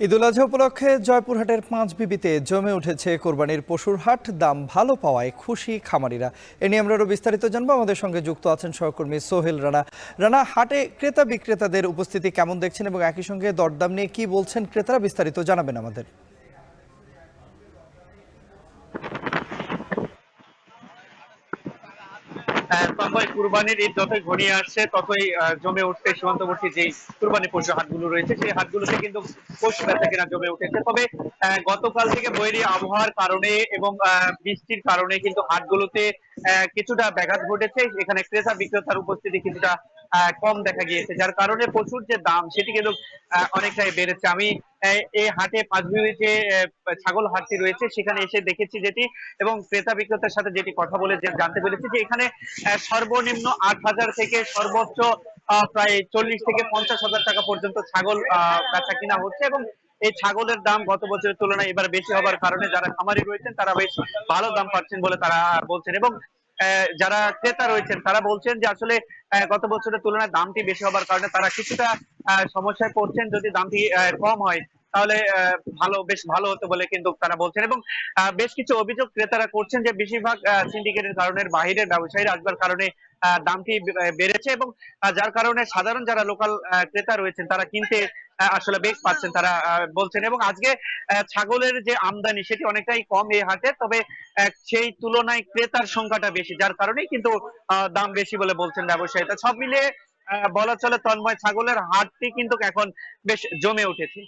ঈদুল আজহা উপলক্ষে জয়পুরহাটের পাঁচবিবিতে জমে উঠেছে কোরবানির পশুর হাট। দাম ভালো পাওয়ায় খুশি খামারিরা। এ নিয়ে আমরা আরো বিস্তারিত জানবো। আমাদের সঙ্গে যুক্ত আছেন সহকর্মী সোহেল রানা। রানা, হাটে ক্রেতা বিক্রেতাদের উপস্থিতি কেমন দেখছেন এবং একই সঙ্গে দরদাম নিয়ে কি বলছেন ক্রেতারা, বিস্তারিত জানাবেন আমাদের। কুরবানির ঈদ যতই ঘনিয়ে আসছে ততই জমে উঠছে সীমান্তবর্তী যে কুরবানি পশু হাটগুলো রয়েছে সেই হাটগুলোতে কিন্তু পশু বেচা কেনা জমে উঠেছে। তবে গতকাল থেকে বৈরী আবহাওয়ার কারণে এবং বৃষ্টির কারণে কিন্তু হাটগুলোতে কিছুটা ব্যাঘাত ঘটেছে। এখানে ক্রেতা বিক্রেতার উপস্থিতি কিছুটা কম দেখা গিয়েছে, যার কারণে প্রচুর যে দাম সেটি কিন্তু অনেকটাই বেড়েছে। আমি এই হাটে পাঁচবিবি যে ছাগল হাটটি রয়েছে সেখানে এসে দেখেছি যেটি, এবং ক্রেতা বিক্রেতার সাথে যেটি কথা বলে জানতে পেরেছি যে এখানে সর্বনিম্ন 8,000 থেকে সর্বোচ্চ প্রায় 40 থেকে 50,000 টাকা পর্যন্ত ছাগল বেচা কিনা হচ্ছে। এবং এই ছাগলের দাম গত বছরের তুলনায় এবার বেশি হবার কারণে যারা খামারি রয়েছেন তারা বেশ ভালো দাম পাচ্ছেন বলে তারা বলছেন। এবং যারা ক্রেতা রয়েছেন তারা বলছেন যে আসলে গত বছরের তুলনায় দামটি বেশি হবার কারণে তারা কিছুটা সমস্যায় পড়ছেন। যদি দামটি কম হয় তাহলে বেশ ভালো হতো বলে কিন্তু তারা বলছেন। এবং বেশ কিছু অভিযোগ ক্রেতারা করছেন যে বেশিরভাগ সিন্ডিকেটের কারণে বাহিরের ব্যবসায়ীরা আসবার কারণে দামটি বেড়েছে, এবং যার কারণে সাধারণ যারা লোকাল ক্রেতা রয়েছেন তারা কিনতে আসলে বেগ পাচ্ছেন তারা বলছেন। এবং আজকে ছাগলের যে আমদানি সেটি অনেকটাই কম এই হাটে, তবে সেই তুলনায় ক্রেতার সংখ্যাটা বেশি, যার কারণেই কিন্তু দাম বেশি বলে বলছেন ব্যবসায়ীরা। সব মিলিয়ে বলা চলে তন্ময় ছাগলের হাটটি কিন্তু এখন বেশ জমে উঠেছে।